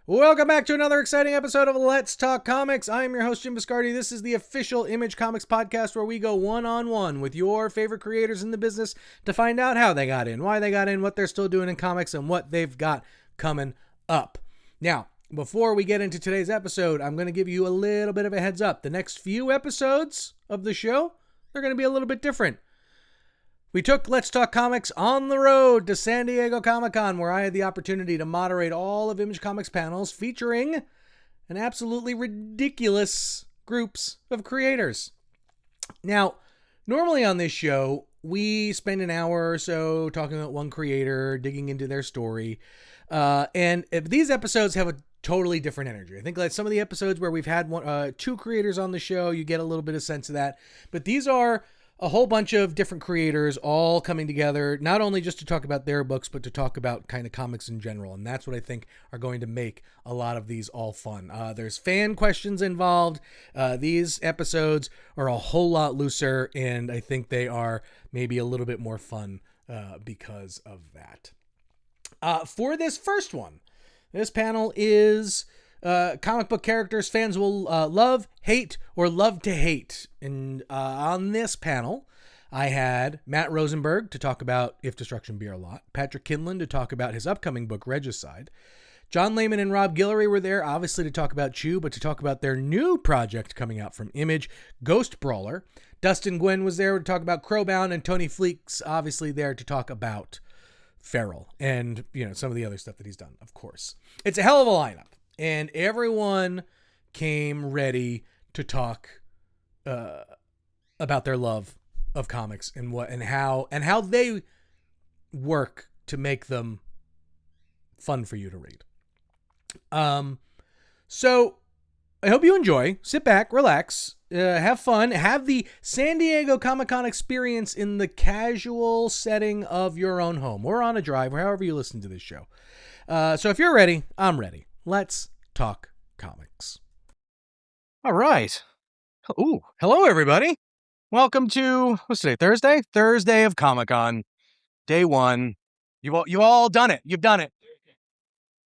Welcome back to another exciting episode of Let's Talk Comics. I am your host, Jim Viscardi. This is the official Image Comics podcast where we go one-on-one with your favorite creators in the business to find out how they got in, why they got in, what they're still doing in comics, and what they've got coming up. Now, before we get into today's episode, I'm going to give you a little bit of a heads up. The next few episodes of the show, they're going to be a little bit different. We took Let's Talk Comics on the road to San Diego Comic-Con, where I had the opportunity to moderate all of Image Comics panels featuring an absolutely ridiculous groups of creators. Now, normally on this show, we spend an hour or so talking about one creator, digging into their story, and if these episodes have a totally different energy. I think like some of the episodes where we've had two creators on the show, you get a little bit of sense of that, but these are a whole bunch of different creators all coming together, not only just to talk about their books, but to talk about kind of comics in general. And that's what I think are going to make a lot of these all fun. There's fan questions involved. These episodes are a whole lot looser, and I think they are maybe a little bit more fun because of that. For this first one, this panel is comic book characters fans will love, hate, or love to hate. And on this panel, I had Matt Rosenberg to talk about If Destruction Be Our Lot, Patrick Kindlon to talk about his upcoming book, Regicide. John Layman and Rob Guillory were there, obviously to talk about Chew, but to talk about their new project coming out from Image, Ghost Brawler. Dustin Nguyen was there to talk about CROWBOUND, and Tony Fleecs obviously there to talk about Feral and, you know, some of the other stuff that he's done, of course. It's a hell of a lineup. And everyone came ready to talk about their love of comics and how they work to make them fun for you to read. So I hope you enjoy. Sit back, relax, have fun, have the San Diego Comic-Con experience in the casual setting of your own home or on a drive or however you listen to this show. So if you're ready, I'm ready. Let's talk comics. All right. Ooh, hello, everybody. Welcome to, what's today, Thursday? Thursday of Comic-Con, day one. You all done it. You've done it.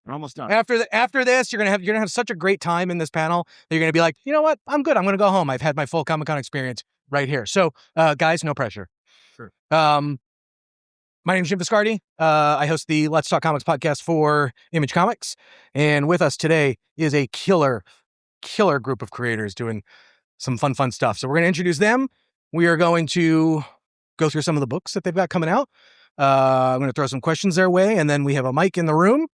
We're almost done. After this, you're gonna have such a great time in this panel that you're gonna be like, you know what? I'm good. I'm gonna go home. I've had my full Comic-Con experience right here. So, guys, no pressure. Sure. My name is Jim Viscardi. I host the Let's Talk Comics podcast for Image Comics. And with us today is a killer group of creators doing some fun stuff. So we're going to introduce them. We are going to go through some of the books that they've got coming out. I'm going to throw some questions their way. And then we have a mic in the room.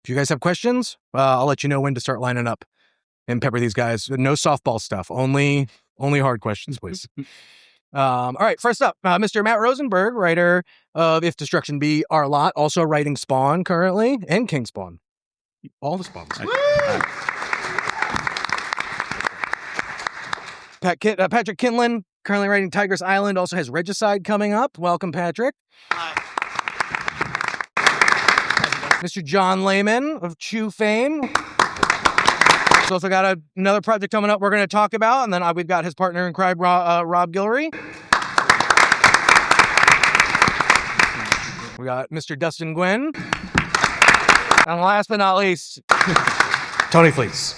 If you guys have questions, I'll let you know when to start lining up and pepper these guys. No softball stuff. Only hard questions, please. All right, first up, Mr. Matt Rosenberg, writer of If Destruction Be Our Lot, also writing Spawn currently, and King Spawn. All the Spawns. Patrick Kindlon, currently writing Tigress Island, also has Regicide coming up. Welcome, Patrick. Hi. Mr. John Layman of Chew fame. He's also got another project coming up we're going to talk about, and then we've got his partner in crime, Rob Guillory. We got Mr. Dustin Nguyen. And last but not least, Tony Fleecs.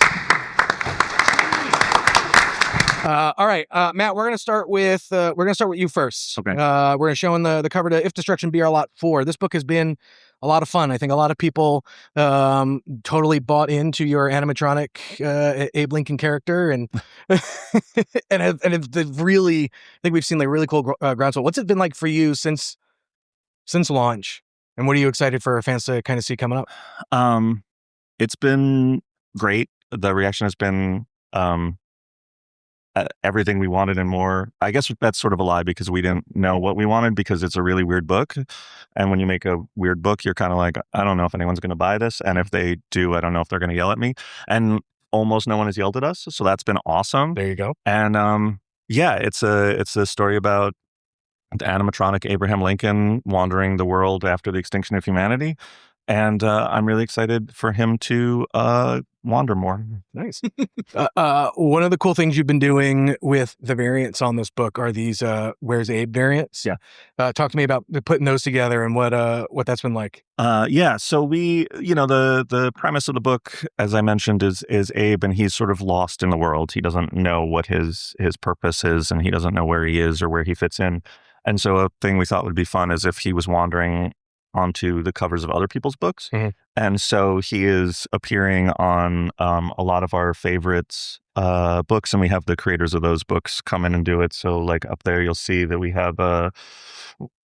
All right, Matt, we're going to start with you first. Okay. We're going to show in the cover to If Destruction Be Our Lot 4. This book has been a lot of fun. I think a lot of people totally bought into your animatronic Abe Lincoln character, and and it's really, I think we've seen like really cool groundswell. What's it been like for you since launch, and what are you excited for fans to kind of see coming up? It's been great. The reaction has been everything we wanted and more. I guess that's sort of a lie because we didn't know what we wanted because it's a really weird book. And when you make a weird book, you're kind of like, I don't know if anyone's going to buy this. And if they do, I don't know if they're going to yell at me. And almost no one has yelled at us. So that's been awesome. There you go. And yeah, it's a story about the animatronic Abraham Lincoln wandering the world after the extinction of humanity. And I'm really excited for him to wander more. Nice. One of the cool things you've been doing with the variants on this book are these Where's Abe variants. Yeah. Talk to me about putting those together and what that's been like. Yeah. So we, the premise of the book, as I mentioned, is Abe, and he's sort of lost in the world. He doesn't know what his purpose is, and he doesn't know where he is or where he fits in. And so a thing we thought would be fun is if he was wandering onto the covers of other people's books. Mm-hmm. And so he is appearing on a lot of our favorites books, and we have the creators of those books come in and do it. So like up there, you'll see that we have Martin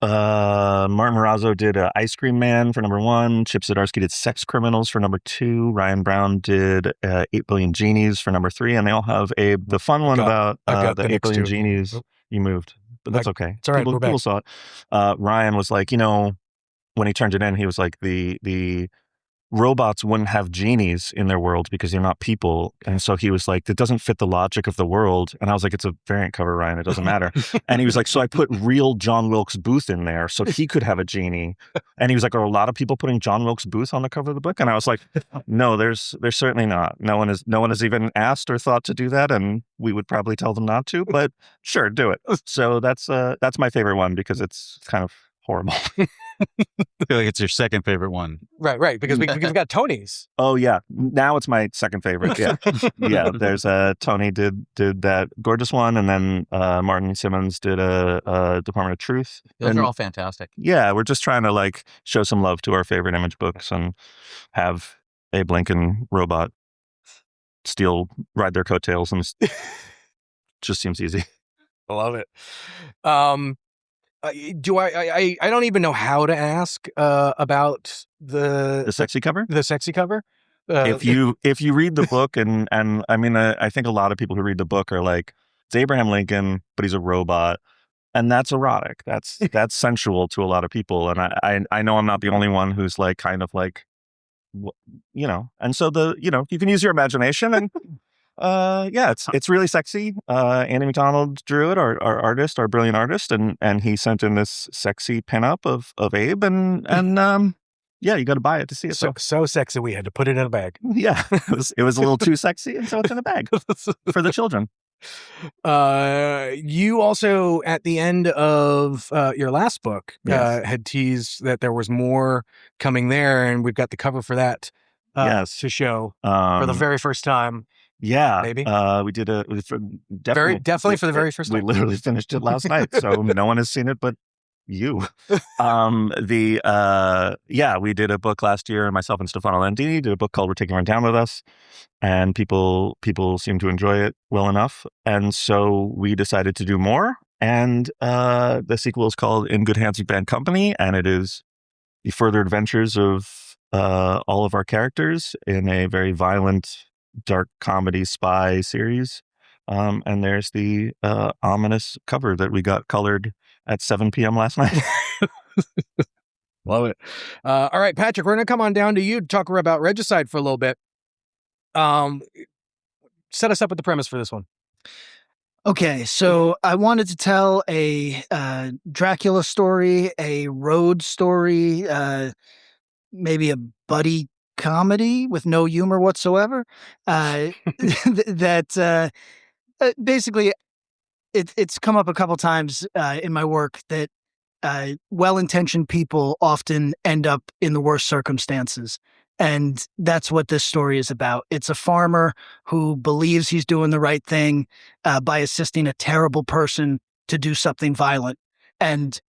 Morazzo did Ice Cream Man for number 1. Chip Zdarsky did Sex Criminals for number 2. Ryan Brown did 8 Billion Genies for number 3. And they all have the fun one about the 8 Billion Genies. You moved, but that's okay. It's all right. People saw it. Ryan was like, when he turned it in, he was like, the robots wouldn't have genies in their world because they're not people. And so he was like, it doesn't fit the logic of the world. And I was like, it's a variant cover, Ryan. It doesn't matter. And he was like, so I put real John Wilkes Booth in there so he could have a genie. And he was like, are a lot of people putting John Wilkes Booth on the cover of the book? And I was like, no, there's certainly not. No one has even asked or thought to do that. And we would probably tell them not to, but sure, do it. So that's my favorite one because it's kind of horrible. I feel like it's your second favorite one. Right. Because we've got Tony's. Oh yeah, now it's my second favorite. Yeah, yeah. There's Tony did that gorgeous one, and then Martin Simmons did a Department of Truth. Those are all fantastic. Yeah, we're just trying to show some love to our favorite Image books and have Abe Lincoln robot ride their coattails, and just seems easy. I love it. I don't even know how to ask about the sexy cover. The sexy cover. If you read the book, and I mean, I think a lot of people who read the book are like, it's Abraham Lincoln, but he's a robot, and that's erotic. That's sensual to a lot of people, and I know I'm not the only one who's kind of and so you can use your imagination and. Yeah, it's really sexy. Andy McDonald drew it, our artist, our brilliant artist, and he sent in this sexy pinup of Abe, and yeah, you got to buy it to see it. So sexy, we had to put it in a bag. Yeah, it was a little too sexy, and so it's in a bag for the children. You also, at the end of your last book, yes. had teased that there was more coming there, and we've got the cover for that yes. to show for the very first time. Yeah, maybe we did definitely for the very first time. We literally finished it last night, so no one has seen it but you. We did a book last year. Myself and Stefano Landini did a book called "We're Taking Her Down with Us," and people seem to enjoy it well enough, and so we decided to do more. And the sequel is called "In Good Hands with Bad Company," and it is the further adventures of all of our characters in a very violent, dark comedy spy series. And there's the ominous cover that we got colored at 7 p.m. last night. Love it. All right, Patrick, we're going to come on down to you to talk about Regicide for a little bit. Set us up with the premise for this one. Okay, so I wanted to tell a Dracula story, a road story, maybe a buddy comedy with no humor whatsoever. Basically, it's come up a couple times in my work that well-intentioned people often end up in the worst circumstances. And that's what this story is about. It's a farmer who believes he's doing the right thing by assisting a terrible person to do something violent. And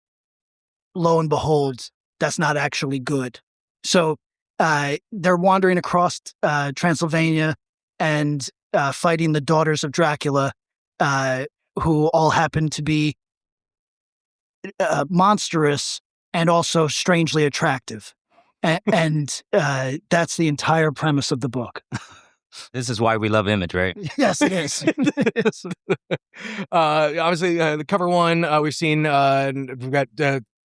lo and behold, that's not actually good. So they're wandering across Transylvania and fighting the daughters of Dracula, who all happen to be monstrous and also strangely attractive. And that's the entire premise of the book. This is why we love Image, right? Yes, it is. Obviously, the cover one we've seen. We've got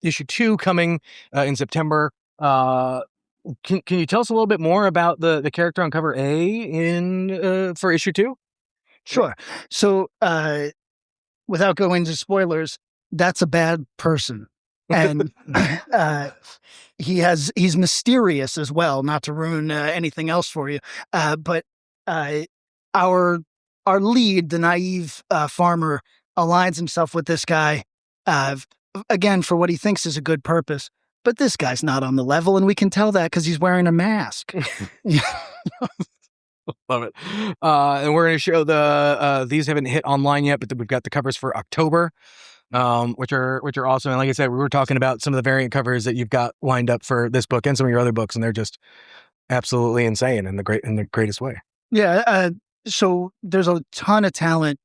issue 2 coming in September. Can you tell us a little bit more about the character on cover A for issue 2? Sure. So, without going into spoilers, that's a bad person. and he's mysterious as well. Not to ruin anything else for you, but our lead, the naive farmer, aligns himself with this guy again for what he thinks is a good purpose. But this guy's not on the level, and we can tell that because he's wearing a mask. Love it. And we're going to show these haven't hit online yet, but we've got the covers for October, which are awesome. And like I said, we were talking about some of the variant covers that you've got lined up for this book and some of your other books, and they're just absolutely insane in the greatest way. Yeah. So there's a ton of talent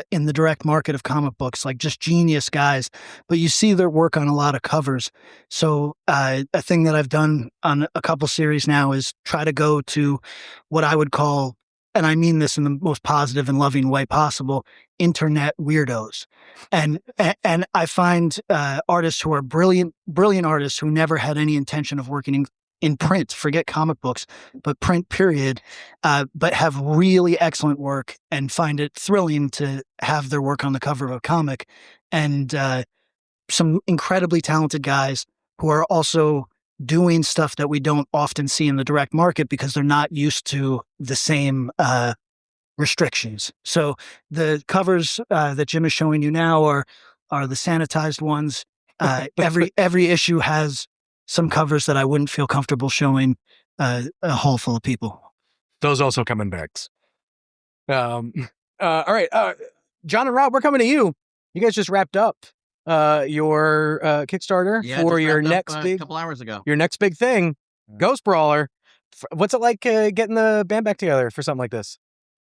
in the direct market of comic books, like just genius guys, but you see their work on a lot of covers. So a thing that I've done on a couple series now is try to go to what I would call, and I mean this in the most positive and loving way possible, internet weirdos. And I find artists who are brilliant artists who never had any intention of working in print, forget comic books, but print period, but have really excellent work and find it thrilling to have their work on the cover of a comic. And some incredibly talented guys who are also doing stuff that we don't often see in the direct market because they're not used to the same restrictions. So the covers that Jim is showing you now are the sanitized ones. Every issue has some covers that I wouldn't feel comfortable showing a hall full of people. Those also come in bags. All right. John and Rob, we're coming to you. You guys just wrapped up your Kickstarter for your next a couple hours ago. Your next big thing, Ghost Brawler. What's it like getting the band back together for something like this?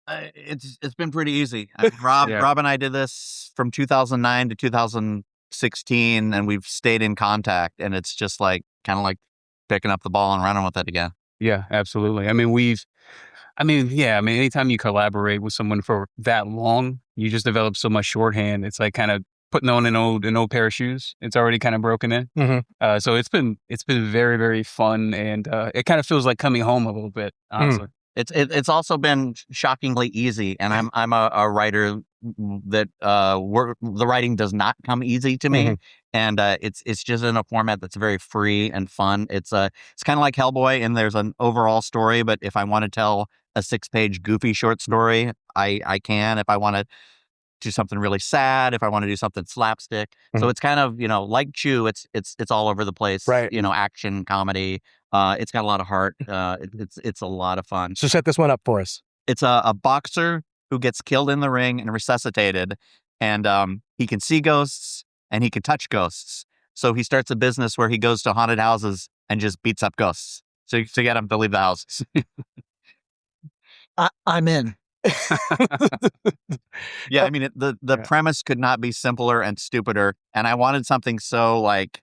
It's been pretty easy. Rob and I did this from 2009 to 2016, and we've stayed in contact, and it's just like kind of like picking up the ball and running with it again. Yeah, absolutely. I mean, anytime you collaborate with someone for that long, you just develop so much shorthand. It's like kind of putting on an old pair of shoes. It's already kind of broken in. Mm-hmm. So it's been very, very fun, and it kind of feels like coming home a little bit, honestly. It's also been shockingly easy, and I'm a writer that the writing does not come easy to me, and it's just in a format that's very free and fun. It's kind of like Hellboy, and there's an overall story, but if I want to tell a 6-page goofy short story, I can. If I want to do something really sad, if I want to do something slapstick, so it's kind of like Chew. It's all over the place, right? Action, comedy. It's got a lot of heart. It's a lot of fun. So set this one up for us. It's a boxer who gets killed in the ring and resuscitated, and he can see ghosts and he can touch ghosts. So he starts a business where he goes to haunted houses and just beats up ghosts to get them to leave the houses. I'm in. Yeah, I mean the premise could not be simpler and stupider, and I wanted something so like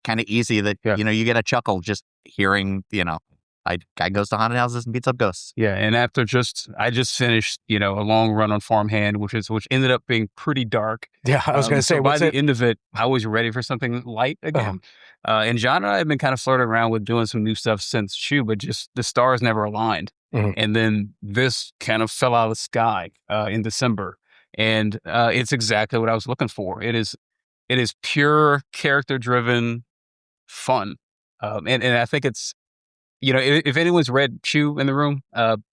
kind of easy that you get a chuckle just hearing guy goes to haunted houses and beats up ghosts. Yeah, and I just finished a long run on Farmhand, which ended up being pretty dark. Yeah, I was going to say, so by the end of it, I was ready for something light again. And John and I have been kind of flirting around with doing some new stuff since Chew, but just the stars never aligned. And then this kind of fell out of the sky in December, and it's exactly what I was looking for. It is pure character driven fun, and I think it's if anyone's read Chew in the room,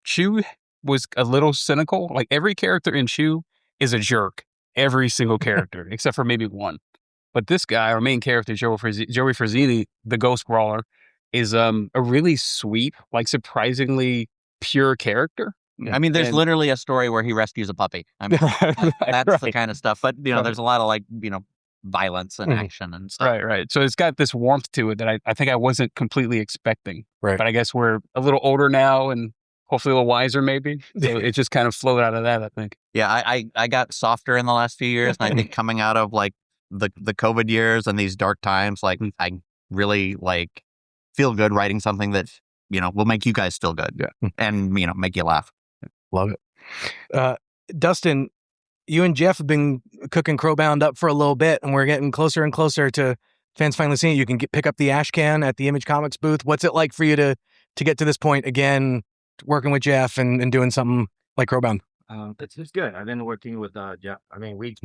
Chew was a little cynical. Like every character in Chew is a jerk, every single character except for maybe one. But this guy, our main character, Joey Frazzini, the Ghost Brawler, is a really sweet, like surprisingly pure character. I mean, there's literally a story where he rescues a puppy. I mean, that's the kind of stuff. But there's a lot of violence and action and stuff. Right. So it's got this warmth to it that I think I wasn't completely expecting. Right. But I guess we're a little older now and hopefully a little wiser, maybe. So it just kind of flowed out of that, I think. Yeah, I got softer in the last few years, and I think coming out of like the COVID years and these dark times, like I really like feel good writing something that will make you guys feel good, and make you laugh. Love it. Dustin, you and Jeff have been cooking CROWBOUND up for a little bit, and we're getting closer and closer to fans finally seeing it. You can pick up the ash can at the Image Comics booth. What's it like for you to get to this point again, working with Jeff and doing something like CROWBOUND? It's good. I've been working with Jeff. I mean, we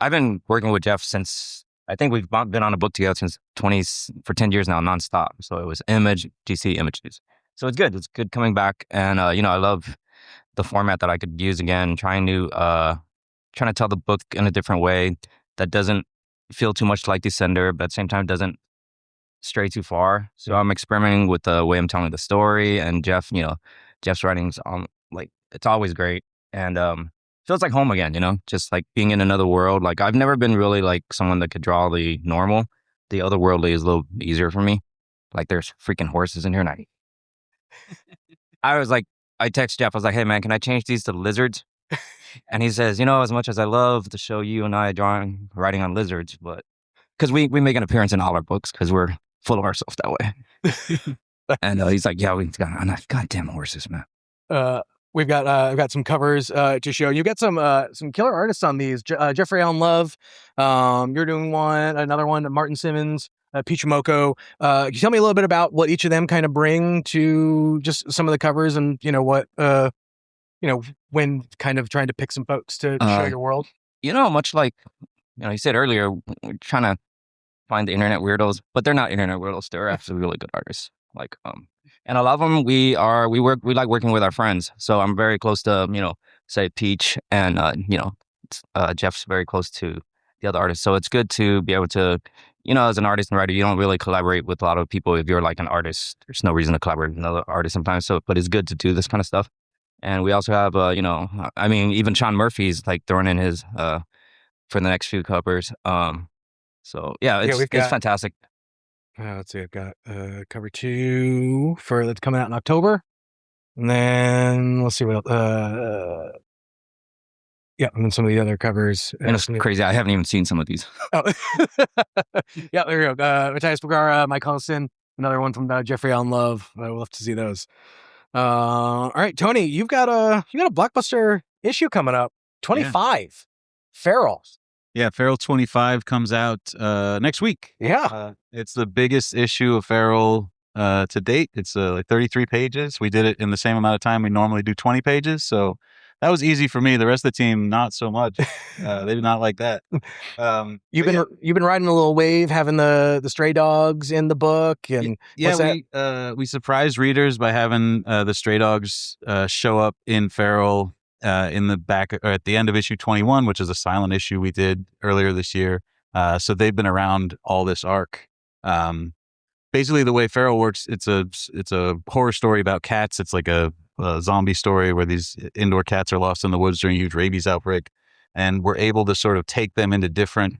I've been working with Jeff since I think we've been on a book together since for 10 years now, nonstop. So it was Image, DC, Images. So it's good. It's good coming back. And, I love the format that I could use again, trying to tell the book in a different way that doesn't feel too much like Descender, but at the same time doesn't stray too far. So I'm experimenting with the way I'm telling the story, and Jeff's writing's it's always great, and feels like home again, just like being in another world. Like I've never been really like someone that could draw the normal. The otherworldly is a little easier for me. Like there's freaking horses in here, and I text Jeff, I was like, hey man, can I change these to lizards? And he says, as much as I love to show you and I writing on lizards, but because we make an appearance in all our books because we're full of ourselves that way. And he's like, yeah, we got goddamn horses, man. We've got some covers to show. You've got some killer artists on these. Jeffrey Allen Love, you're doing one, another one, Martin Simmons, Pichimoko. Can you tell me a little bit about what each of them kind of bring to just some of the covers, and what when kind of trying to pick some folks to show your world? Much like you said earlier, we're trying to find the internet weirdos, but they're not internet weirdos. They're actually really good artists. And a lot of them we like working with our friends. So I'm very close to say Peach, and Jeff's very close to the other artists. So it's good to be able to as an artist and writer, you don't really collaborate with a lot of people. If you're like an artist, there's no reason to collaborate with another artist sometimes. So but it's good to do this kind of stuff. And we also have even Sean Murphy's like throwing in his for the next few covers. So yeah, it's fantastic. Let's see, I've got cover 2 that's coming out in October, and then let's see what else. And then some of the other covers. And it's crazy. I haven't even seen some of these. Oh. Yeah, there you go. Matthias Bagara, Mike Hullison, another one from Jeffrey Allen Love. We'll have to see those. All right, Tony, you've got a blockbuster issue coming up. 25. Feral. Yeah, Feral 25 comes out next week. Yeah. It's the biggest issue of Feral to date. It's like 33 pages. We did it in the same amount of time we normally do 20 pages. So that was easy for me. The rest of the team, not so much. They did not like that. You've been riding a little wave, having the stray dogs in the book, and we surprised readers by having the stray dogs show up in Feral in the back or at the end of issue 21, which is a silent issue we did earlier this year. So they've been around all this arc. Basically, the way Feral works, it's a horror story about cats. It's like a zombie story where these indoor cats are lost in the woods during a huge rabies outbreak, and we're able to sort of take them into different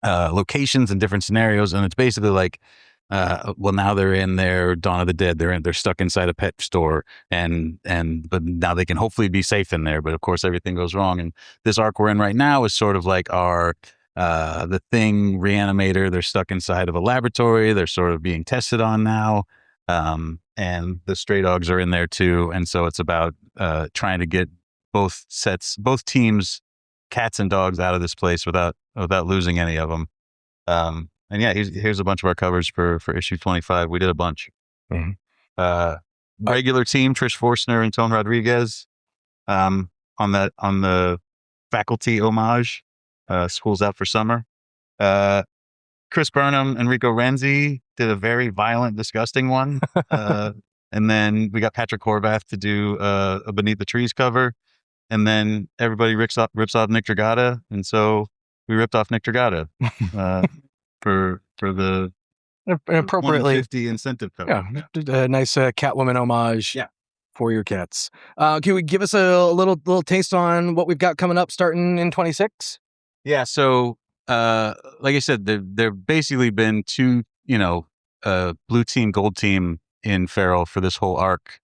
locations and different scenarios. And it's basically like, now they're in their Dawn of the Dead. They're stuck inside a pet store, but now they can hopefully be safe in there. But of course, everything goes wrong. And this arc we're in right now is sort of like our the Thing reanimator. They're stuck inside of a laboratory. They're sort of being tested on now. And the stray dogs are in there too. And so it's about trying to get both teams, cats and dogs, out of this place without losing any of them. And yeah, here's a bunch of our covers for issue 25. We did a bunch. Mm-hmm. Regular team, Trish Forstner and Tone Rodriguez, on the faculty homage, School's Out for Summer. Chris Burnham and Rico Renzi did a very violent, disgusting one. And then we got Patrick Horvath to do a Beneath the Trees cover. And then everybody rips off Nick Dragata. And so we ripped off Nick Dragata for the appropriately 150 incentive cover. Yeah, a nice Catwoman homage. Yeah. For your cats. Can we give us a little taste on what we've got coming up starting in 26? Yeah. So, like I said, there basically been two, blue team, gold team in Feral for this whole arc.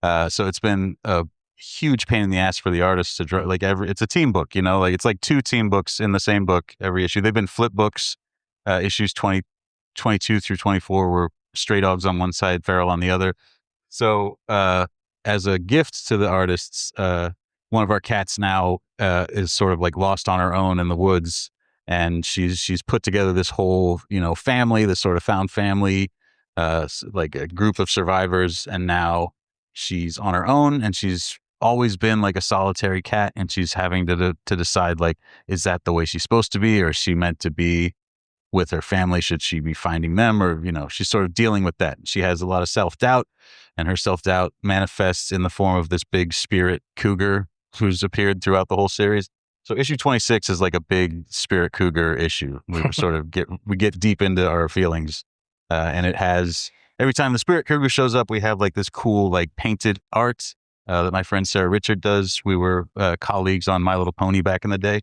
So it's been a huge pain in the ass for the artists to draw. It's a team book, it's like two team books in the same book every issue. They've been flip books. Issues 22 through 24 were Stray Dogs on one side, Feral on the other. So, as a gift to the artists, one of our cats now is sort of like lost on her own in the woods, and she's put together this whole family, this sort of found family, like a group of survivors, and now she's on her own, and she's always been like a solitary cat, and she's having to decide, like, is that the way she's supposed to be, or is she meant to be with her family. Should she be finding them, or she's sort of dealing with that. She has a lot of self-doubt, and her self-doubt manifests in the form of this big spirit cougar who's appeared throughout the whole series. So issue 26 is like a big spirit cougar issue. We sort of get deep into our feelings, and it has, every time the spirit cougar shows up, we have like this cool like painted art that my friend Sarah Richard does. We were colleagues on My Little Pony back in the day,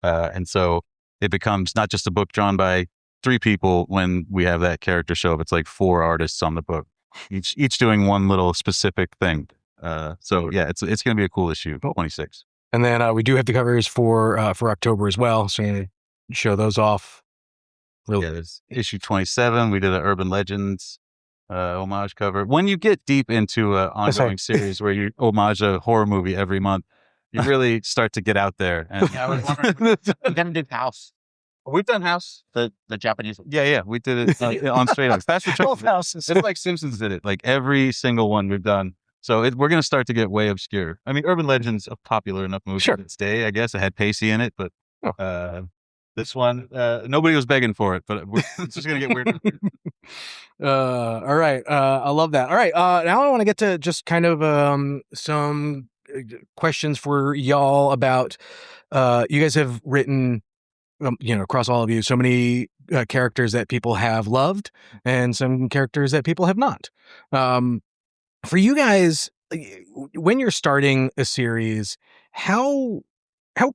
and so it becomes not just a book drawn by 3 people when we have that character show up. It's like 4 artists on the book, each doing one little specific thing. So yeah, it's going to be a cool issue, 26. And then we do have the covers for October as well. So show those off. Yeah, there's issue 27. We did an Urban Legends homage cover. When you get deep into an ongoing series where you homage a horror movie every month, you really start to get out there. And Yeah, I was wondering, we're going to do House. we've done House. The Japanese. Yeah, we did it on Straight Dogs. That's what Both houses. It's like Simpsons did it. Like every single one we've done. So we're going to start to get way obscure. I mean, Urban Legends, a popular enough movie Sure. to its day, I guess. It had Pacey in it, but this one, nobody was begging for it, but it's just going to get weird. All right. I love that. All right. Now I want to get to just kind of some questions for y'all about, you guys have written, across all of you, so many characters that people have loved and some characters that people have not. For you guys, when you're starting a series, how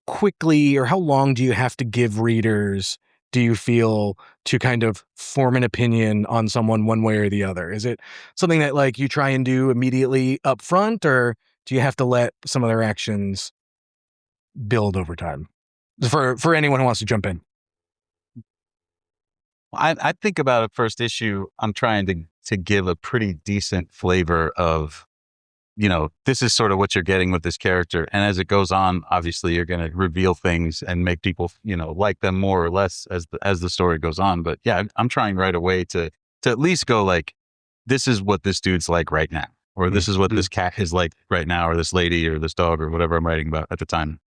quickly or how long do you have to give readers, do you feel, to kind of form an opinion on someone one way or the other? Is it something that like you try and do immediately up front, or do you have to let some of their actions build over time? For anyone who wants to jump in. I think about a first issue, I'm trying to give a pretty decent flavor of, this is sort of what you're getting with this character. And as it goes on, obviously you're going to reveal things and make people, like them more or less as the story goes on. But yeah, I'm trying right away to at least go like, this is what this dude's like right now, or this is what this cat is like right now, or this lady or this dog or whatever I'm writing about at the time.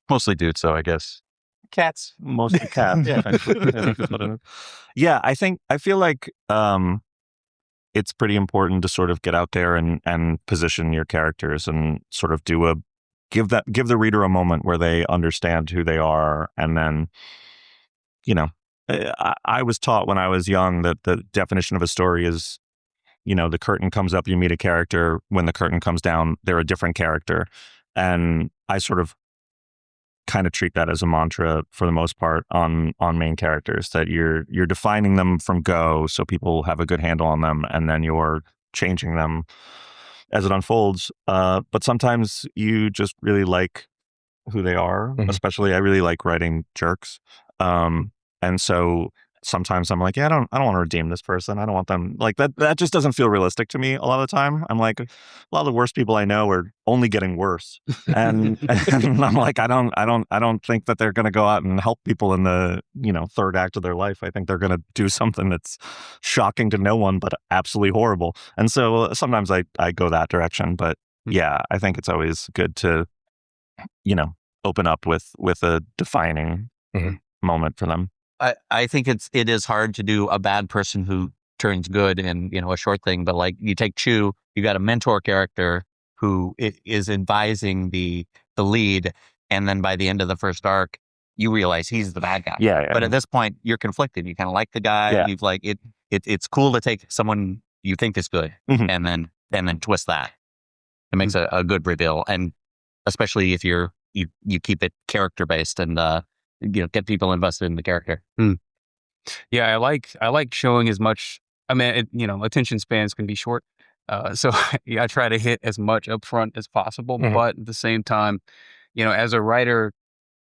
Mostly dudes, so I guess. Cats, mostly cats. Yeah, I feel like it's pretty important to sort of get out there and position your characters and sort of give the reader a moment where they understand who they are. And then, I was taught when I was young that the definition of a story is, the curtain comes up, you meet a character. When the curtain comes down, they're a different character. And I sort of kind of treat that as a mantra for the most part on main characters, that you're defining them from go so people have a good handle on them, and then you're changing them as it unfolds. But sometimes you just really like who they are. Mm-hmm. Especially I really like writing jerks. And so sometimes I'm like, yeah, I don't want to redeem this person. I don't want them like that. That just doesn't feel realistic to me a lot of the time. I'm like, a lot of the worst people I know are only getting worse. And I'm like, I don't think that they're going to go out and help people in the, third act of their life. I think they're going to do something that's shocking to no one, but absolutely horrible. And so sometimes I go that direction, but yeah, I think it's always good to, open up with a defining moment for them. I think it is hard to do a bad person who turns good in, a short thing. But like you take Chew, you got a mentor character who is advising the lead. And then by the end of the first arc, you realize he's the bad guy. Yeah. But at this point, you're conflicted. You kind of like the guy. Yeah. You've like it's cool to take someone you think is good and then twist that. It makes a good reveal. And especially if you keep it character based and, get people invested in the character. Yeah, I like showing as much. I mean, attention spans can be short, so I try to hit as much up front as possible. But at the same time, as a writer,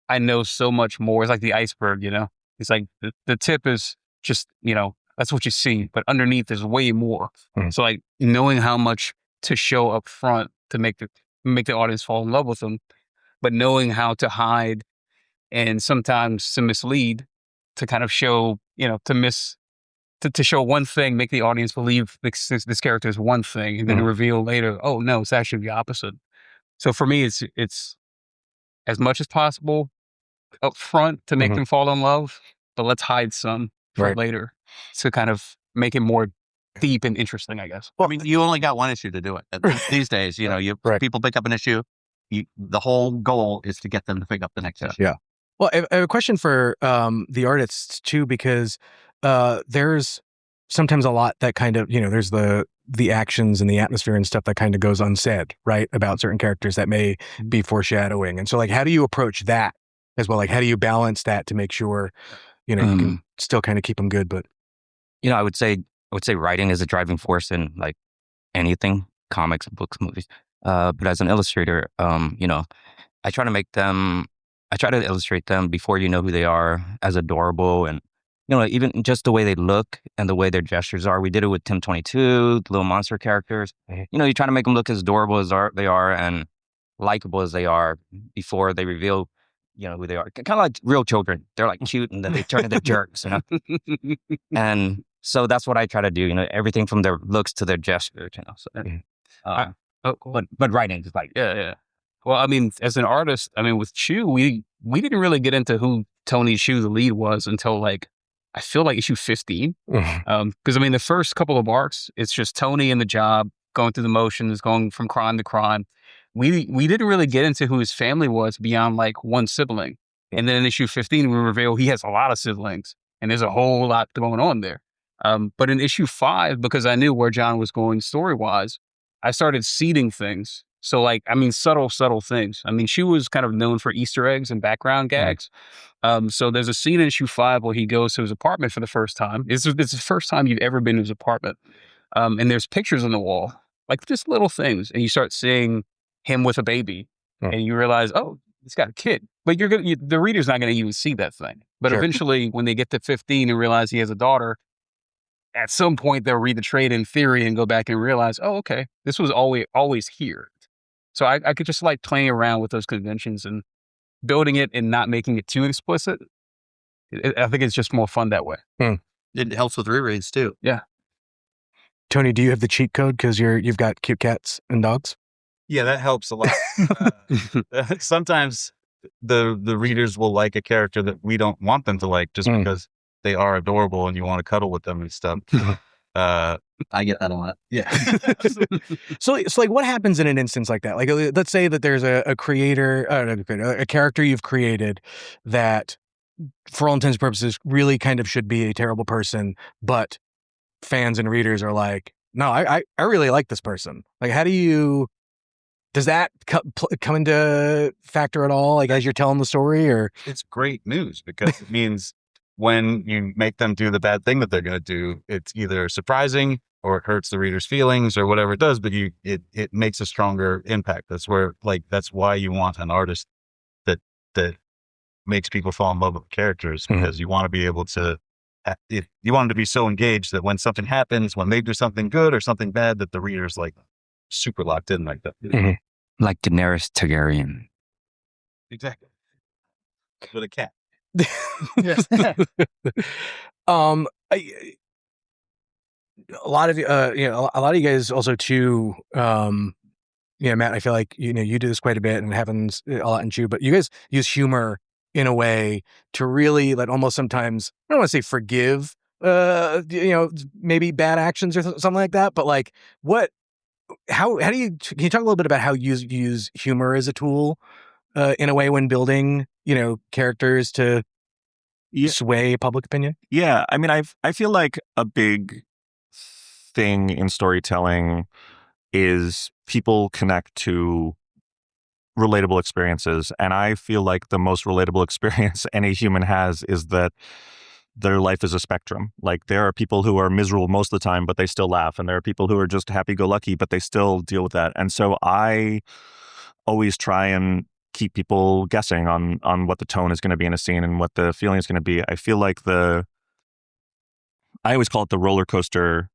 I know so much more. It's like the iceberg. It's like the tip is just that's what you see, but underneath there's way more. So like knowing how much to show up front to make the audience fall in love with them, but knowing how to hide and sometimes to mislead, to kind of show, to show one thing, make the audience believe this character is one thing, and then reveal later, oh no, it's actually the opposite. So for me, it's as much as possible up front to make them fall in love, but let's hide some for later to kind of make it more deep and interesting, I guess. Well, I mean, you only got one issue to do it. These days, you know, people pick up an issue. The whole goal is to get them to pick up the next issue. Yeah. Well, I have a question for the artists too, because there's sometimes a lot that kind of, you know, there's the actions and the atmosphere and stuff that kind of goes unsaid, right, about certain characters that may be foreshadowing. And so, like, how do you approach that as well? Like, how do you balance that to make sure, you know, you can still kind of keep them good, but you know, I would say writing is a driving force in like anything, comics, books, movies. But as an illustrator, you know, I try to illustrate them before you know who they are as adorable, and you know, even just the way they look and the way their gestures are. We did it with Tim 22, the little monster characters. You know, you try to make them look as adorable as they are and likable as they are before they reveal, you know, who they are. Kind of like real children. They're like cute and then they turn into jerks, you know? And so that's what I try to do, you know, everything from their looks to their gestures, you know. So, but writing is like, yeah. Well, I mean, as an artist, I mean, with Chew, we didn't really get into who Tony Chew, the lead, was until like, I feel like issue 15. Because I mean, the first couple of arcs, it's just Tony in the job, going through the motions, going from crime to crime. We didn't really get into who his family was beyond like one sibling. And then in issue 15, we reveal he has a lot of siblings and there's a whole lot going on there. But in issue 5, because I knew where John was going story-wise, I started seeding things. So like, I mean, subtle things. I mean, she was kind of known for Easter eggs and background gags. So there's a scene in issue 5 where he goes to his apartment for the first time. It's the first time you've ever been to his apartment. And there's pictures on the wall, like just little things. And you start seeing him with a baby and you realize, oh, he's got a kid. But the reader's not going to even see that thing. But eventually when they get to 15 and realize he has a daughter, at some point they'll read the trade in theory and go back and realize, oh, okay, this was always here. So I could just like playing around with those conventions and building it and not making it too explicit. I think it's just more fun that way. It helps with rereads too. Yeah. Tony, do you have the cheat code because you've got cute cats and dogs? Yeah, that helps a lot. Sometimes the readers will like a character that we don't want them to like just because they are adorable and you want to cuddle with them and stuff. I get that a lot. Yeah. So like, what happens in an instance like that? Like, let's say that there's a creator, a character you've created that, for all intents and purposes, really kind of should be a terrible person, but fans and readers are like, no, I really like this person. Like, does that come into factor at all? Like, as you're telling the story, or it's great news because it means when you make them do the bad thing that they're going to do, it's either surprising or it hurts the reader's feelings or whatever it does, but it makes a stronger impact. That's why you want an artist that makes people fall in love with characters, because you want to be able to, you want them to be so engaged that when something happens, when they do something good or something bad, that the reader's like super locked in like that. like Daenerys Targaryen. Exactly. With a cat. A lot of you guys also too. Matt, I feel like you do this quite a bit and it happens a lot in Chew, but you guys use humor in a way to really, like, almost sometimes, I don't want to say forgive, maybe bad actions or something like that, but like, how do you, can you talk a little bit about how you use humor as a tool in a way when building, characters to sway public opinion? Yeah. I mean, I feel like a big thing in storytelling is people connect to relatable experiences. And I feel like the most relatable experience any human has is that their life is a spectrum. Like, there are people who are miserable most of the time, but they still laugh. And there are people who are just happy-go-lucky, but they still deal with that. And so I always try and keep people guessing on what the tone is going to be in a scene and what the feeling is going to be. I feel like I always call it the roller coaster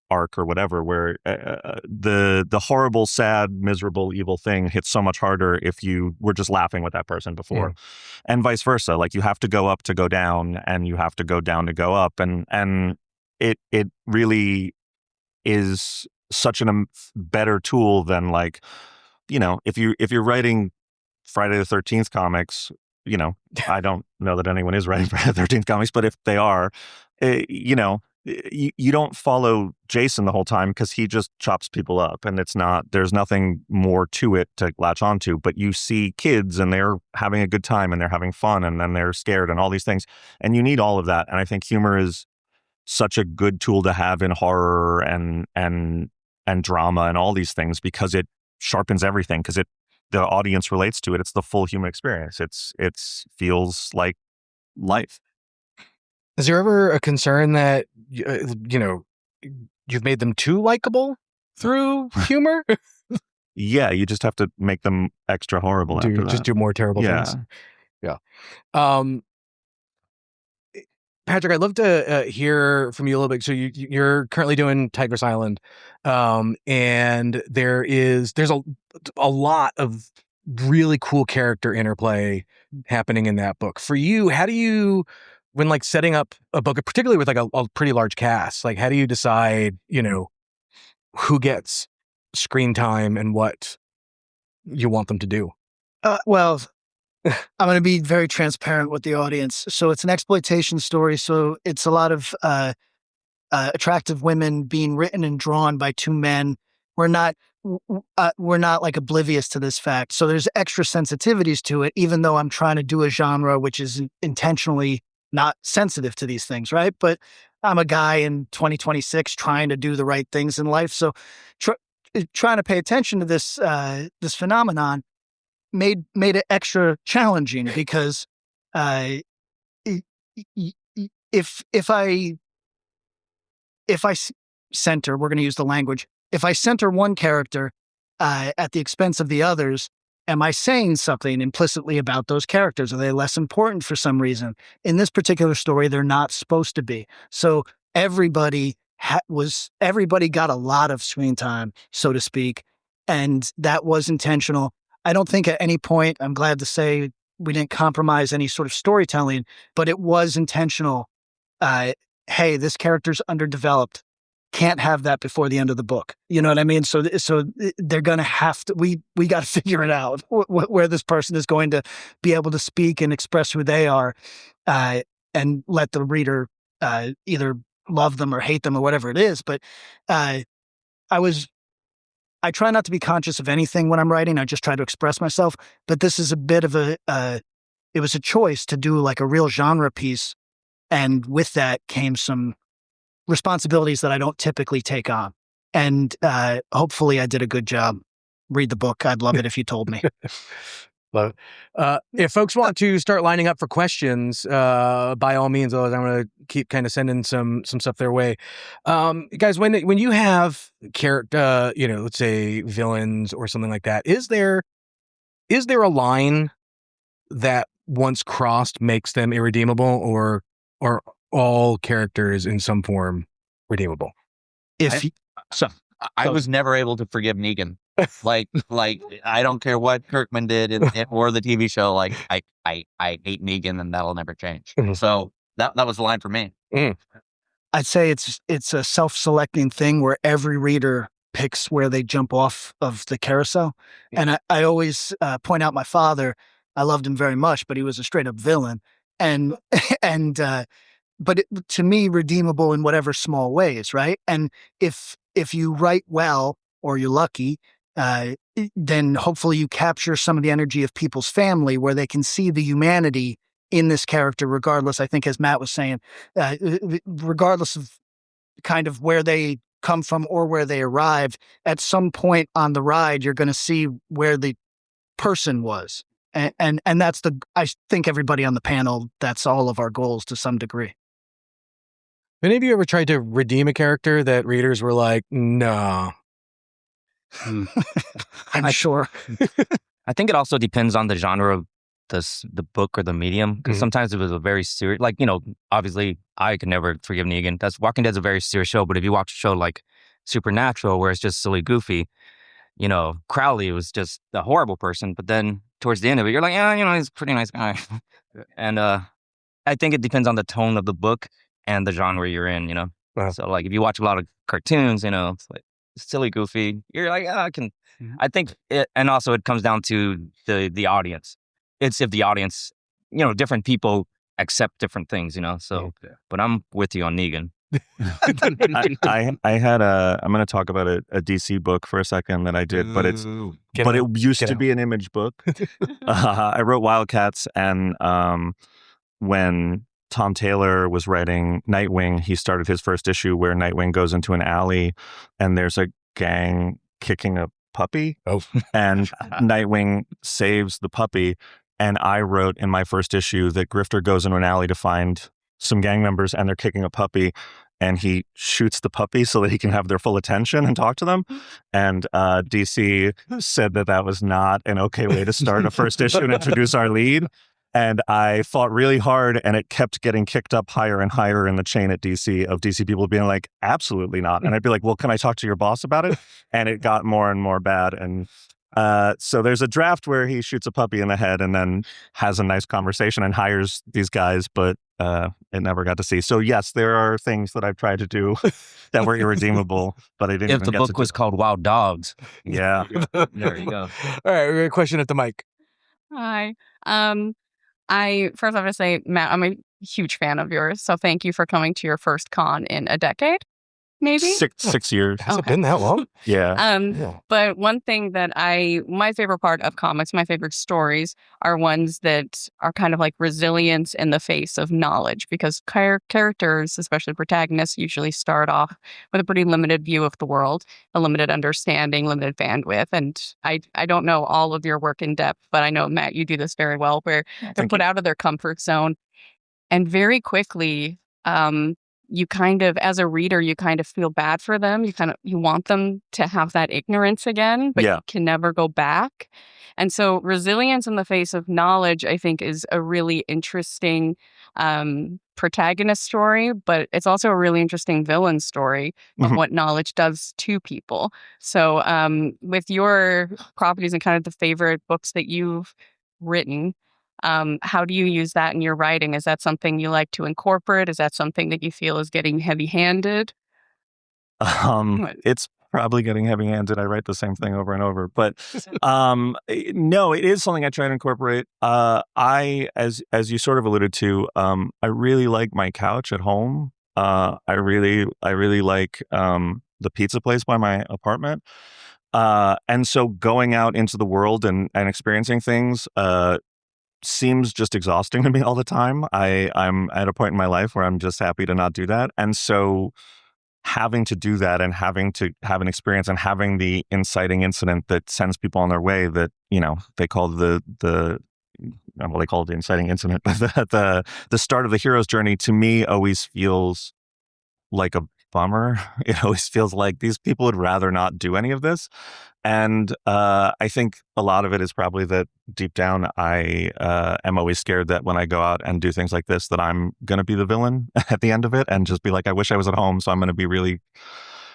arc or whatever, where the horrible, sad, miserable, evil thing hits so much harder if you were just laughing with that person before, and vice versa. Like, you have to go up to go down, and you have to go down to go up, and it really is such a better tool than, like, if you're writing Friday the 13th comics, you know, I don't know that anyone is writing for 13th Comics, but if they are, you know, you don't follow Jason the whole time because he just chops people up, and there's nothing more to it to latch onto. But you see kids and they're having a good time and they're having fun and then they're scared and all these things. And you need all of that. And I think humor is such a good tool to have in horror and drama and all these things, because it sharpens everything, because the audience relates to it. It's the full human experience. It's feels like life. Is there ever a concern that, you know, you've made them too likable through humor? Yeah, you just have to make them extra horrible after that. Just do more terrible things. Yeah. Patrick, I'd love to hear from you a little bit. So you're currently doing Tigress Island, and there's a lot of really cool character interplay happening in that book. For you, how do you, when like setting up a book, particularly with like a pretty large cast, like how do you decide, you know, who gets screen time and what you want them to do? Well, I'm going to be very transparent with the audience. So it's an exploitation story. So it's a lot of attractive women being written and drawn by two men. We're not like oblivious to this fact. So there's extra sensitivities to it, even though I'm trying to do a genre which is intentionally not sensitive to these things, right? But I'm a guy in 2026 trying to do the right things in life. So trying to pay attention to this phenomenon made it extra challenging, because if I center, we're going to use the language, if I center one character at the expense of the others, am I saying something implicitly about those characters? Are they less important for some reason? In this particular story, they're not supposed to be. So everybody got a lot of screen time, so to speak, and that was intentional. I don't think at any point, I'm glad to say, we didn't compromise any sort of storytelling, but it was intentional. Hey, this character's underdeveloped. Can't have that before the end of the book. You know what I mean? So they're going to have to, we got to figure it out where this person is going to be able to speak and express who they are, and let the reader either love them or hate them or whatever it is. But I try not to be conscious of anything when I'm writing. I just try to express myself. But this is a bit of it was a choice to do like a real genre piece. And with that came some responsibilities that I don't typically take on. And hopefully I did a good job. Read the book. I'd love it if you told me. Love it. If folks want to start lining up for questions, by all means, I'm going to keep kind of sending some stuff their way. Guys, when you have character, you know, let's say villains or something like that, is there a line that once crossed makes them irredeemable, or are all characters in some form redeemable? I was never able to forgive Negan. like I don't care what Kirkman did or the TV show. Like I hate Negan, and that'll never change. Mm-hmm. So that was the line for me. Mm. I'd say it's a self-selecting thing where every reader picks where they jump off of the carousel. Yeah. And I always point out my father. I loved him very much, but he was a straight up villain. And but to me, redeemable in whatever small ways, right? And if you write well, or you're lucky, then hopefully you capture some of the energy of people's family, where they can see the humanity in this character, regardless, I think, as Matt was saying, regardless of kind of where they come from or where they arrived, at some point on the ride, you're going to see where the person was. And that's I think everybody on the panel, that's all of our goals to some degree. Any of you ever tried to redeem a character that readers were like, no? I'm sure. I think it also depends on the genre of the book or the medium, because sometimes it was a very serious, like, you know, obviously I could never forgive Negan. Walking Dead's a very serious show, but if you watch a show like Supernatural, where it's just silly, goofy, you know, Crowley was just a horrible person, but then towards the end of it, you're like, yeah, you know, he's a pretty nice guy. And I think it depends on the tone of the book and the genre you're in, you know. Wow. So like if you watch a lot of cartoons, you know, it's like silly, goofy, you're like, I can. I think and also it comes down to the audience. It's if the audience different people accept different things, so, but I'm with you on Negan. I had I'm going to talk about a DC book for a second that I did, but it used to be an Image book. I wrote Wildcats, and when Tom Taylor was writing Nightwing, he started his first issue where Nightwing goes into an alley and there's a gang kicking a puppy. And Nightwing saves the puppy. And I wrote in my first issue that Grifter goes into an alley to find some gang members and they're kicking a puppy, and he shoots the puppy so that he can have their full attention and talk to them. And DC said that was not an okay way to start a first issue and introduce our lead. And I fought really hard, and it kept getting kicked up higher and higher in the chain at DC of DC people being like, absolutely not. And I'd be like, well, can I talk to your boss about it? And it got more and more bad. And so there's a draft where he shoots a puppy in the head and then has a nice conversation and hires these guys, but it never got to see. So yes, there are things that I've tried to do that were irredeemable, but I didn't If even the get book to was called Wild Dogs. Yeah. There you go. All right, we got a question at the mic. Hi. I first have to say, Matt, I'm a huge fan of yours. So thank you for coming to your first con in a decade, maybe? 6 years. Has it been that long? Yeah. But one thing that my favorite part of comics, my favorite stories are ones that are kind of like resilience in the face of knowledge, because characters, especially protagonists, usually start off with a pretty limited view of the world, a limited understanding, limited bandwidth. And I don't know all of your work in depth, but I know, Matt, you do this very well, where they're put out of their comfort zone. And very quickly, you kind of, as a reader, you kind of feel bad for them. You want them to have that ignorance again, but you can never go back. And so resilience in the face of knowledge, I think, is a really interesting protagonist story, but it's also a really interesting villain story of what knowledge does to people. So with your properties and kind of the favorite books that you've written, how do you use that in your writing? Is that something you like to incorporate? Is that something that you feel is getting heavy-handed? It's probably getting heavy-handed. I write the same thing over and over, but no, it is something I try to incorporate. As you sort of alluded to, I really like my couch at home. I really like the pizza place by my apartment. And so going out into the world and experiencing things seems just exhausting to me all the time. I'm at a point in my life where I'm just happy to not do that. And so having to do that and having to have an experience and having the inciting incident that sends people on their way that, they call they call it the inciting incident, but the start of the hero's journey to me always feels like a bummer. It always feels like these people would rather not do any of this. And I think a lot of it is probably that deep down, I am always scared that when I go out and do things like this, that I'm going to be the villain at the end of it and just be like, I wish I was at home. So I'm going to be really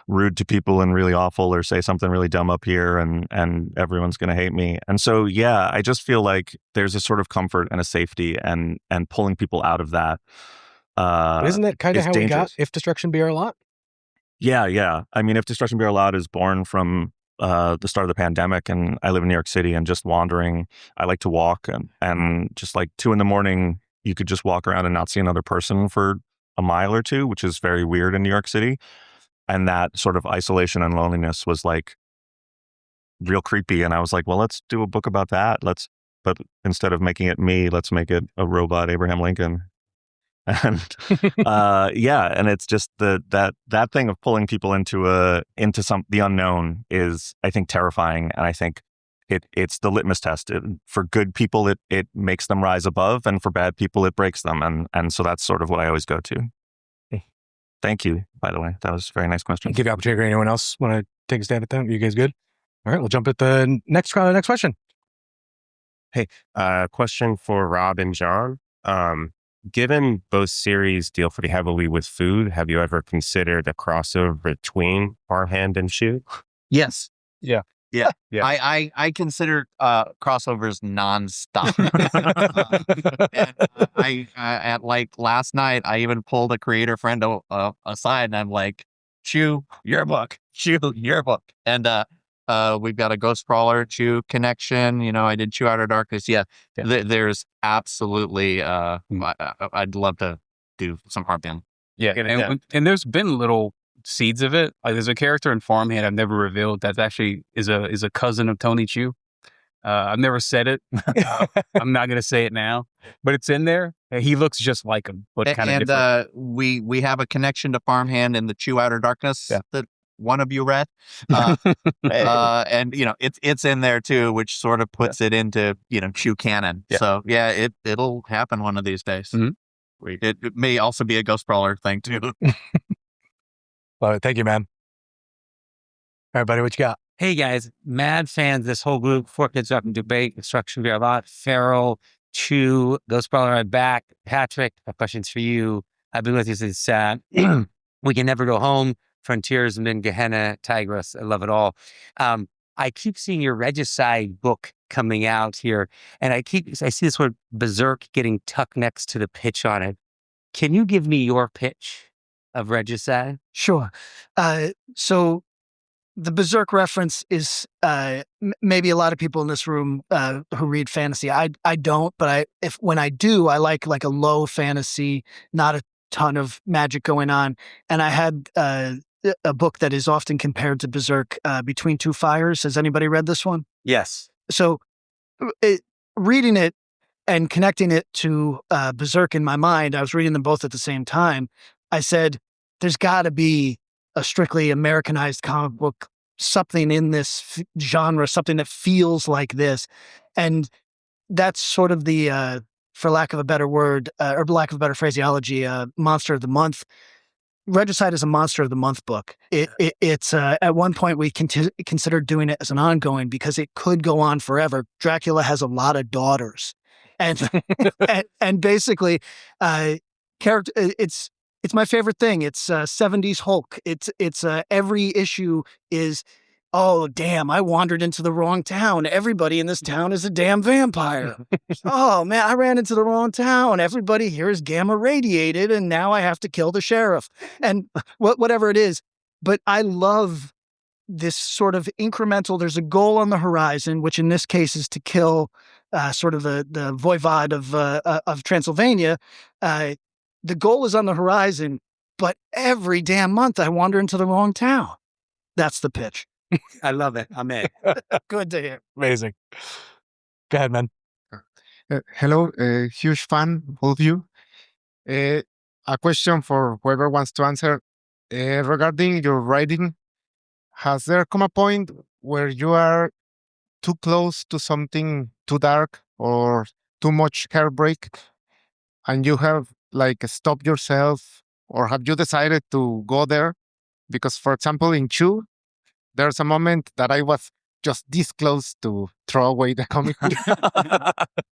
rude to people and really awful, or say something really dumb up here, and everyone's going to hate me. And so, yeah, I just feel like there's a sort of comfort and a safety and pulling people out of that. But isn't that kind of how dangerous. We got If Destruction Be Our Lot? Yeah. I mean, If Destruction Be Our Lot is born from the start of the pandemic, and I live in New York City, and just wandering. I like to walk, and just like 2 a.m, you could just walk around and not see another person for a mile or two, which is very weird in New York City. And that sort of isolation and loneliness was like real creepy. And I was like, well, let's do a book about that. But instead of making it me, let's make it a robot Abraham Lincoln. And and it's just that thing of pulling people into the unknown is, I think, terrifying. And I think it's the litmus test. For good people, it makes them rise above, and for bad people, it breaks them. And so that's sort of what I always go to. Thank you, by the way. That was a very nice question. Give the opportunity. Anyone else want to take a stab at that? You guys good? All right, we'll jump at the next question. Hey, question for Rob and John. Given both series deal pretty heavily with food, have you ever considered a crossover between Farmhand and Shoe? Yes. Yeah. I consider crossovers nonstop. And at like last night, I even pulled a creator friend aside, and I'm like, "Chew, your book. Chew, your book." And We've got a Ghost Brawler Chew connection. I did Chew Outer Darkness. Yeah, there's absolutely. I'd love to do some Heartband. Yeah, and there's been little seeds of it. Like there's a character in Farmhand I've never revealed that actually is a cousin of Tony Chew. I've never said it. I'm not gonna say it now, but it's in there. He looks just like him, but kind of different. We have a connection to Farmhand in the Chew Outer Darkness that one of you read, and it's in there too, which sort of puts it into Chew canon. Yeah. So it'll happen one of these days. Mm-hmm. It may also be a Ghost Brawler thing too. Love it. Thank you, man. All right, buddy, what you got? Hey guys, mad fans. This whole group, Four Kids Up in Debate, Instruction Via Lot, Feral, Chew, Ghost Brawler, I'm back. Patrick, my question's for you. I've been with you since We Can Never Go Home, Frontiers, and then Gehenna, Tigris. I love it all. I keep seeing your Regicide book coming out here, and I see this word Berserk getting tucked next to the pitch on it. Can you give me your pitch of Regicide? Sure. So the Berserk reference is maybe a lot of people in this room who read fantasy. I don't, but when I do, I like a low fantasy, not a ton of magic going on. And I had a book that is often compared to Berserk, Between Two Fires. Has anybody read this one? Yes. So reading it and connecting it to Berserk in my mind, I was reading them both at the same time. I said, there's got to be a strictly Americanized comic book, something in this genre, something that feels like this. And that's sort of the, for lack of a better word, or lack of a better phraseology, Monster of the Month. Regicide is a Monster of the Month book. It's at one point we considered doing it as an ongoing because it could go on forever. Dracula has a lot of daughters. And and basically, character. It's my favorite thing. It's 70s Hulk. It's every issue is, oh damn, I wandered into the wrong town. Everybody in this town is a damn vampire. Oh man, I ran into the wrong town. Everybody here is gamma radiated, and now I have to kill the sheriff. And whatever it is. But I love this sort of incremental. There's a goal on the horizon, which in this case is to kill sort of the voivod of Transylvania. The goal is on the horizon, but every damn month I wander into the wrong town. That's the pitch. I love it. I'm in. Good to hear. Amazing. Go ahead, man. Hello, huge fan of all of you. A question for whoever wants to answer. Regarding your writing, has there come a point where you are too close to something too dark or too much heartbreak and you have stopped yourself, or have you decided to go there? Because, for example, in Chew, there's a moment that I was just this close to throw away the comic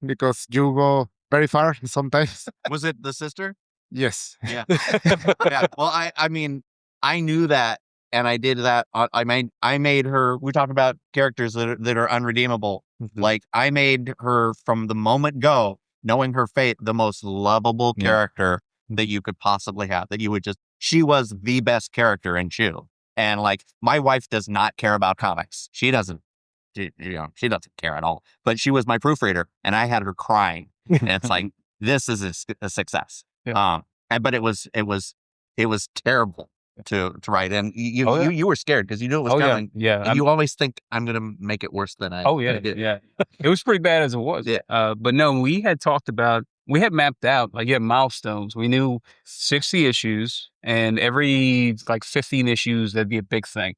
because you go very far sometimes. Was it the sister? Yes. Yeah. Yeah. Well, I mean, I knew that, and I did that. I made her. We talk about characters that are unredeemable. Mm-hmm. Like I made her from the moment go, knowing her fate, the most lovable character that you could possibly have. That you would she was the best character in Chew. And my wife does not care about comics. She doesn't care at all. But she was my proofreader, and I had her crying. And it's like, this is a success. Yeah. But it was terrible to write. And you were scared because you knew it was coming. Yeah. And you always think, I'm going to make it worse than I did. Yeah. It was pretty bad as it was. Yeah. But no, we had mapped out, milestones. We knew 60 issues, and every 15 issues, that'd be a big thing.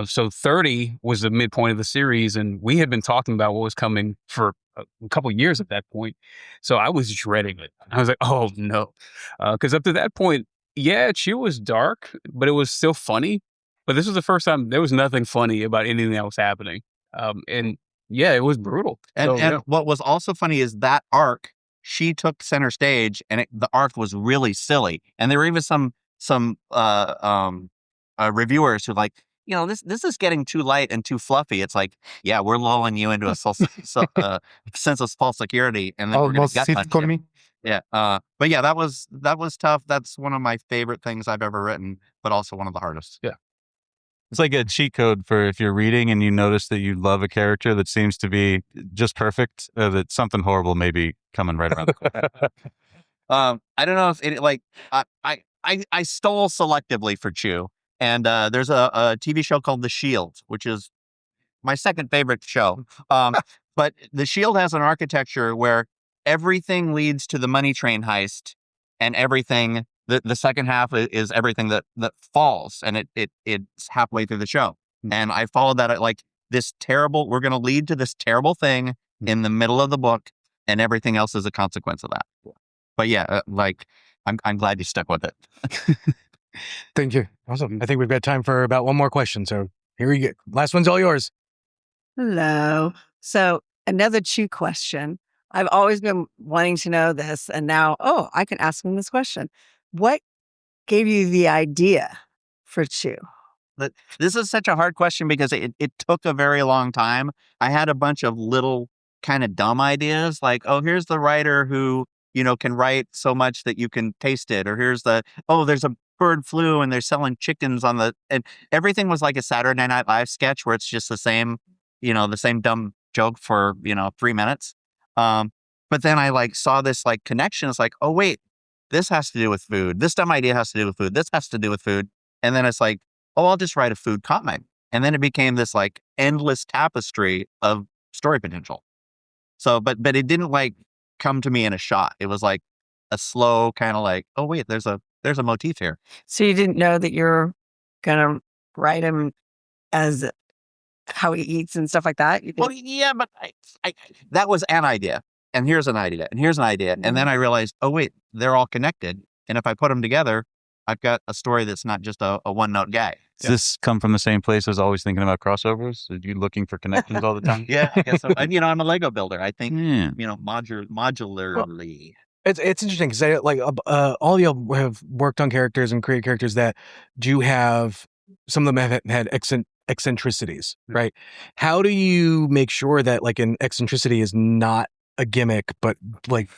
So 30 was the midpoint of the series, and we had been talking about what was coming for a couple of years at that point. So I was dreading it. I was like, oh no. Because up to that point, Chew was dark, but it was still funny. But this was the first time there was nothing funny about anything that was happening. And it was brutal. And what was also funny is that arc, she took center stage, and the arc was really silly. And there were even some reviewers who this is getting too light and too fluffy. It's like, we're lulling you into a sense of false security, and then we're going to gut punch you. Yeah. But that was tough. That's one of my favorite things I've ever written, but also one of the hardest. Yeah. It's like a cheat code for if you're reading and you notice that you love a character that seems to be just perfect, that something horrible may be coming right around the corner. I don't know if it like I stole selectively for Chew, and there's a TV show called The Shield, which is my second favorite show. But The Shield has an architecture where everything leads to the money train heist, and everything the second half is everything that falls, and it's halfway through the show. And I followed that like this terrible. We're going to lead to this terrible thing in the middle of the book, and everything else is a consequence of that. But yeah, like I'm glad you stuck with it. Thank you. Awesome. I think we've got time for about one more question. So here we go. Last one's all yours. Hello. So another Chew question. I've always been wanting to know this, and now, I can ask him this question. What gave you the idea for Chew? This is such a hard question because it took a very long time. I had a bunch of little kind of dumb ideas like, here's the writer who, can write so much that you can taste it. Or here's there's a bird flu and they're selling chickens and everything was like a Saturday Night Live sketch where it's just the same dumb joke for, 3 minutes. But then I like saw this like connection. It's like, oh wait, this has to do with food. This dumb idea has to do with food. This has to do with food. And then it's like, I'll just write a food comic. And then it became this like endless tapestry of story potential. So, but it didn't like come to me in a shot. It was like a slow kind of like, oh wait, there's a motif here. So you didn't know that you're gonna write him as how he eats and stuff like that? Well, yeah, but I that was an idea. And here's an idea. And here's an idea. And then I realized, oh wait, they're all connected. And if I put them together, I've got a story that's not just a one-note guy. Does this come from the same place as always thinking about crossovers? Are you looking for connections all the time? Yeah, I guess so. I'm a Lego builder. I think, modularly. It's interesting because all y'all have worked on characters and created characters that do have, some of them have had eccentricities, right? How do you make sure that like an eccentricity is not a gimmick, but like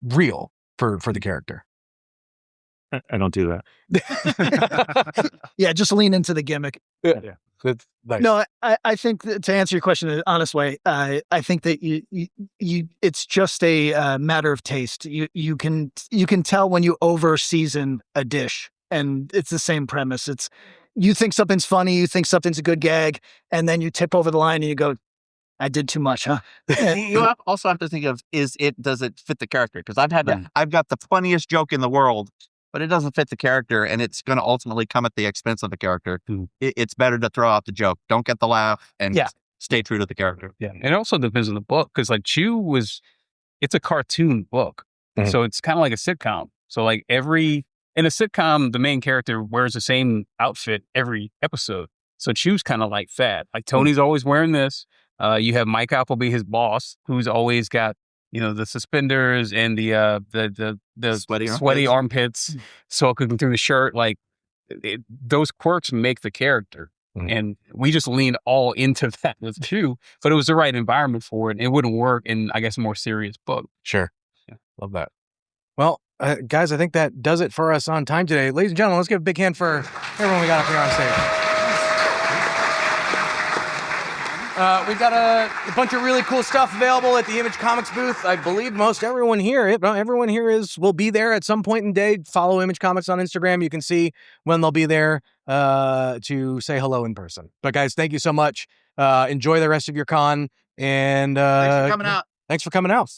real for the character? I don't do that. Yeah, just lean into the gimmick. Yeah. That's nice. No, I think that to answer your question in an honest way, I think that you it's just a matter of taste. You can tell when you over season a dish, and it's the same premise. It's you think something's funny, you think something's a good gag, and then you tip over the line and you go, I did too much, huh? You also have to think of does it fit the character? Because I've got the funniest joke in the world, but it doesn't fit the character, and it's going to ultimately come at the expense of the character. It's better to throw out the joke. Don't get the laugh, and stay true to the character. Yeah, and it also depends on the book, because like Chew it's a cartoon book, so it's kind of like a sitcom. So like in a sitcom, the main character wears the same outfit every episode. So Chew's kind of like that. Like Tony's always wearing this. You have Mike Appleby, his boss, who's always got the suspenders and the sweaty armpits soaking through the shirt. Like those quirks make the character, and we just leaned all into that with Chew. But it was the right environment for it. It wouldn't work in, I guess, a more serious book. Sure, love that. Well, guys, I think that does it for us on time today. Ladies and gentlemen, let's give a big hand for everyone we got up here on stage. We've got a bunch of really cool stuff available at the Image Comics booth. I believe everyone here will be there at some point in the day. Follow Image Comics on Instagram. You can see when they'll be there to say hello in person. But guys, thank you so much. Enjoy the rest of your con. And thanks for coming out. Thanks for coming out.